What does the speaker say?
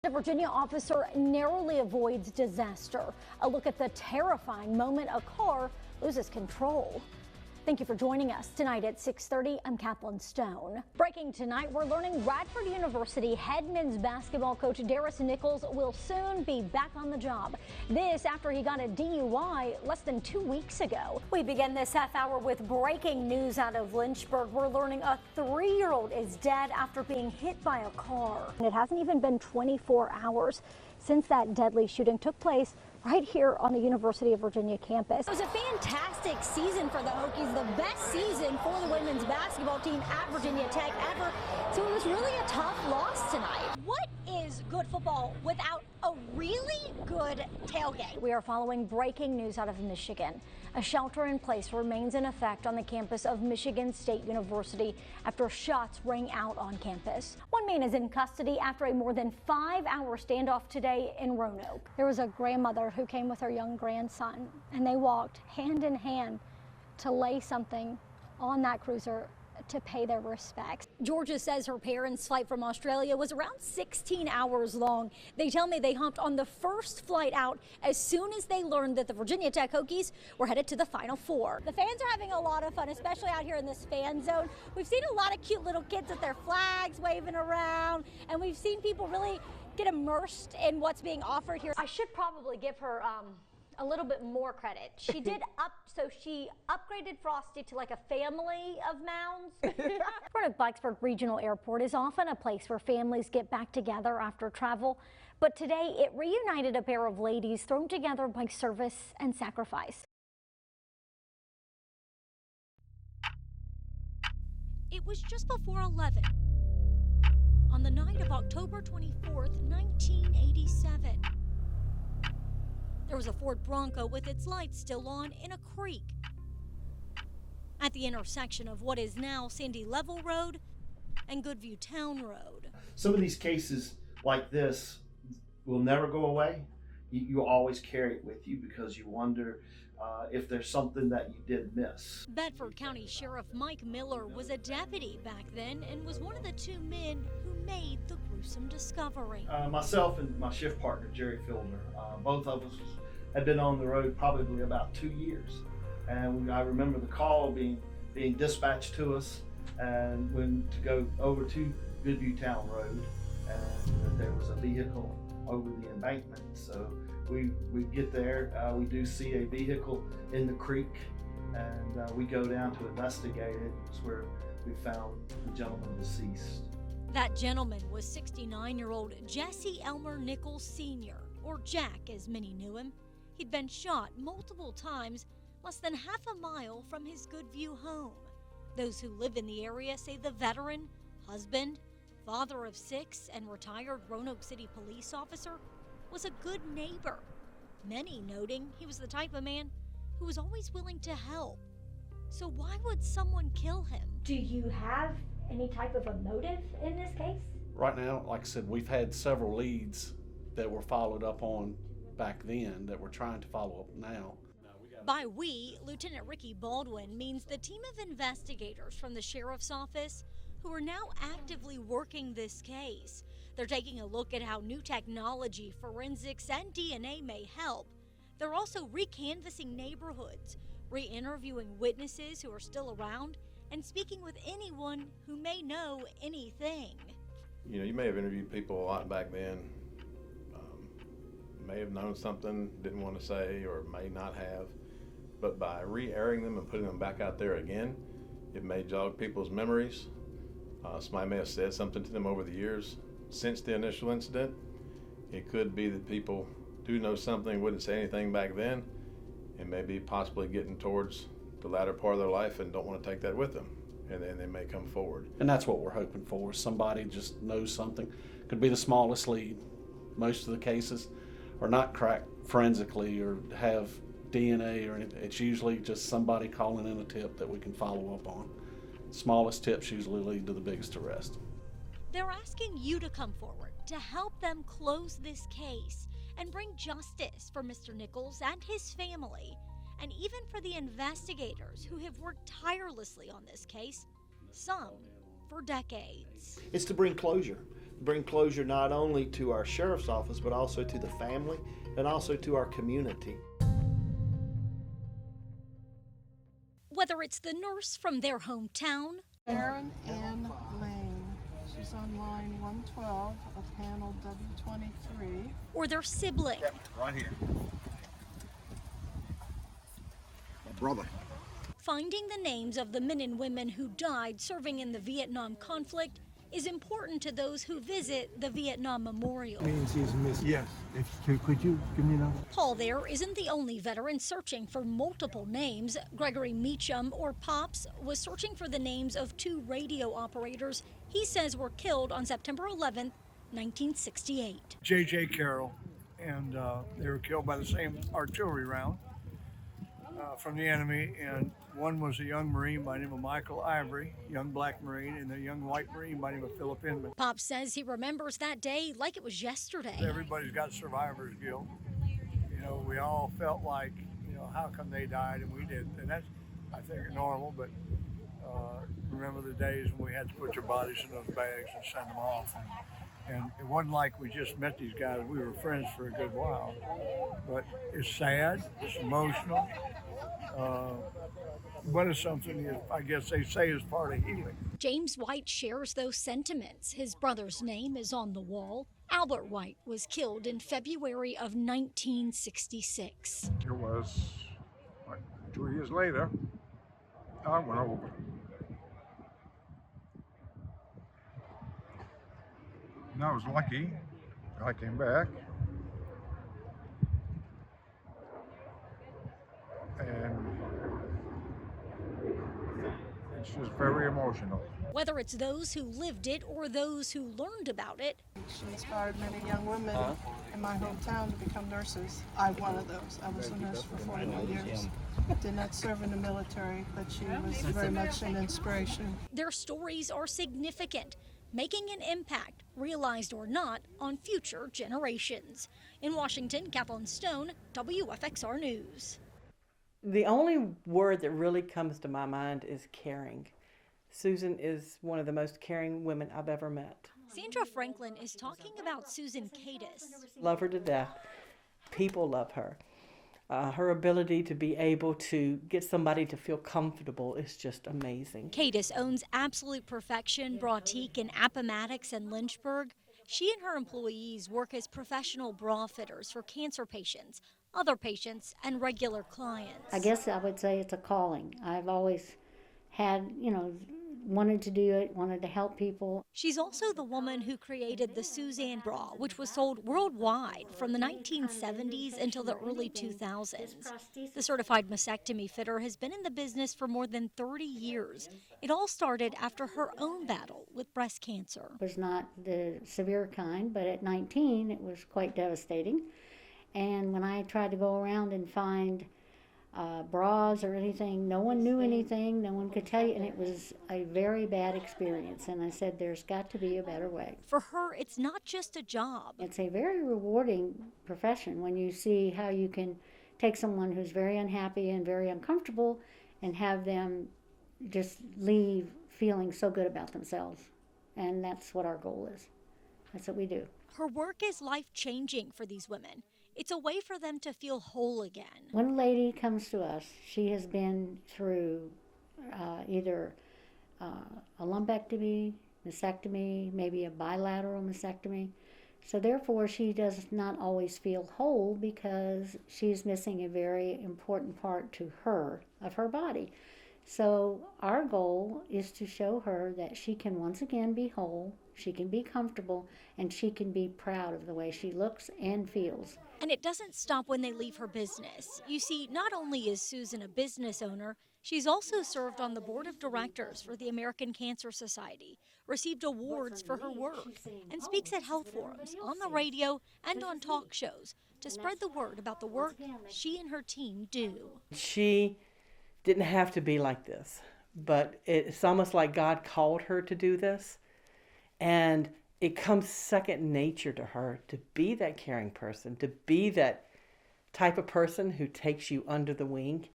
The Virginia officer narrowly avoids disaster. A look at the terrifying moment a car loses control. Thank you for joining us tonight at 6:30. I'm Kathlyn Stone. Breaking tonight, we're learning Radford University head men's basketball coach Darris Nichols will soon be back on the job. This after he got a DUI less than 2 weeks ago. We begin this half hour with breaking news out of Lynchburg. We're learning a 3-year-old is dead after being hit by a car. And it hasn't even been 24 hours since that deadly shooting took place right here on the University of Virginia campus. It was a fantastic season for the Hokies, the best season for the women's basketball team at Virginia Tech ever. So it was really a tough loss tonight. What is good football without a really good tailgate? We are following breaking news out of Michigan. A shelter in place remains in effect on the campus of Michigan State University after shots rang out on campus. One man is in custody after a more than 5-hour standoff today in Roanoke. There was a grandmother who came with her young grandson, and they walked hand in hand to lay something on that cruiser to pay their respects. Georgia says her parents' flight from Australia was around 16 hours long. They tell me they hopped on the first flight out as soon as they learned that the Virginia Tech Hokies were headed to the Final Four. The fans are having a lot of fun, especially out here in this fan zone. We've seen a lot of cute little kids with their flags waving around, and we've seen people really get immersed in what's being offered here. I should probably give her a little bit more credit. She did she upgraded Frosty to like a family of mounds. Roanoke-Blacksburg Regional Airport is often a place where families get back together after travel, but today it reunited a pair of ladies thrown together by service and sacrifice. It was just before 11 on the night of October 24th, 1987. There was a Ford Bronco with its lights still on in a creek at the intersection of what is now Sandy Level Road and Goodview Town Road. Some of these cases like this will never go away. You always carry it with you because you wonder if there's something that you did miss. Bedford County Sheriff Mike Miller was a deputy back then and was one of the 2 men who made the gruesome discovery. Myself and my shift partner, Jerry Filner, both of us had been on the road probably about 2 years. And I remember the call being dispatched to us and when to go over to Goodview Town Road and that there was a vehicle over the embankment. So we get there, we do see a vehicle in the creek, and we go down to investigate it. It's where we found the gentleman deceased. That gentleman was 69-year-old Jesse Elmer Nichols Sr., or Jack as many knew him. He'd been shot multiple times less than half a mile from his Goodview home. Those who live in the area say the veteran, husband, father of 6, and retired Roanoke City police officer was a good neighbor, many noting he was the type of man who was always willing to help. So why would someone kill him? Do you have any type of a motive in this case? Right now, like I said, we've had several leads that were followed up on back then that we're trying to follow up now. By we, Lieutenant Ricky Baldwin means the team of investigators from the sheriff's office who are now actively working this case. They're taking a look at how new technology, forensics, and DNA may help. They're also recanvassing neighborhoods, re-interviewing witnesses who are still around, and speaking with anyone who may know anything. You know, you may have interviewed people a lot back then, may have known something, didn't want to say, or may not have, but by re-airing them and putting them back out there again, it may jog people's memories. Somebody may have said something to them over the years since the initial incident. It could be that people do know something, wouldn't say anything back then, and maybe possibly getting towards the latter part of their life and don't want to take that with them, and then they may come forward. And that's what we're hoping for. Somebody just knows something. Could be the smallest lead. Most of the cases are not cracked forensically or have DNA or anything. It's usually just somebody calling in a tip that we can follow up on. Smallest tips usually lead to the biggest arrest. They're asking you to come forward to help them close this case and bring justice for Mr. Nichols and his family, and even for the investigators who have worked tirelessly on this case, some for decades. It's to bring closure bring closure not only to our sheriff's office, but also to the family and also to our community. Whether it's the nurse from their hometown, Erin Ann Lane. She's on line 112 of panel W23. or their sibling, Right here. My brother. finding the names of the men and women who died serving in the Vietnam conflict is important to those who visit the Vietnam Memorial. Means he's missing. Yes. Could you give me another? Paul there isn't the only veteran searching for multiple names. Gregory Meacham, or Pops, was searching for the names of 2 radio operators he says were killed on September 11th, 1968. J.J. Carroll, and they were killed by the same artillery round from the enemy, and one was a young Marine by the name of Michael Ivory, young black Marine, and a young white Marine by the name of Philip Inman. Pops says he remembers that day like it was yesterday. Everybody's got survivor's guilt. You know, we all felt like, you know, how come they died and we didn't? And that's, I think, normal, but remember the days when we had to put their bodies in those bags and send them off. And it wasn't like we just met these guys. We were friends for a good while. But it's sad, it's emotional, but it's something that I guess they say is part of healing. James White shares those sentiments. His brother's name is on the wall. Albert White was killed in February of 1966. It was like 2 years later, I went over. And I was lucky. I came back. And it's just very emotional. Whether it's those who lived it or those who learned about it, She inspired many young women in my hometown to become nurses. I'm one of those. I was a nurse for 41 years. Did not serve in the military, but she was very much an inspiration. their stories are significant, making an impact, realized or not, on future generations. In Washington, Kathlynn Stone, WFXR News. The only word that really comes to my mind is caring. Susan is one of the most caring women I've ever met. Sandra Franklin is talking about Susan Cadis. Love her to death. People love her. Her ability to be able to get somebody to feel comfortable is just amazing. Cadis owns Absolute Perfection, Bra-Tique in Appomattox and Lynchburg. She and her employees work as professional bra fitters for cancer patients, other patients, and regular clients. I guess I would say it's a calling. I've always had, wanted to do it, wanted to help people. She's also the woman who created the Suzanne bra, which was sold worldwide from the 1970s until the early 2000s. The certified mastectomy fitter has been in the business for more than 30 years. It all started after her own battle with breast cancer. It was not the severe kind, but at 19 it was quite devastating. And when I tried to go around and find bras or anything, no one knew anything, no one could tell you, and it was a very bad experience. And I said, there's got to be a better way. For her, it's not just a job. It's a very rewarding profession when you see how you can take someone who's very unhappy and very uncomfortable and have them just leave feeling so good about themselves. And that's what our goal is. That's what we do. Her work is life-changing for these women. It's a way for them to feel whole again. When a lady comes to us, she has been through either a lumpectomy, mastectomy, maybe a bilateral mastectomy. So therefore, she does not always feel whole because she's missing a very important part to her, of her body. So our goal is to show her that she can once again be whole, she can be comfortable, and she can be proud of the way she looks and feels. And it doesn't stop when they leave her business. You see, not only is Susan a business owner, she's also served on the board of directors for the American Cancer Society, received awards for her work, and speaks at health forums, on the radio, and on talk shows to spread the word about the work she and her team do. She didn't have to be like this, but it's almost like God called her to do this. And it comes second nature to her to be that caring person, to be that type of person who takes you under the wing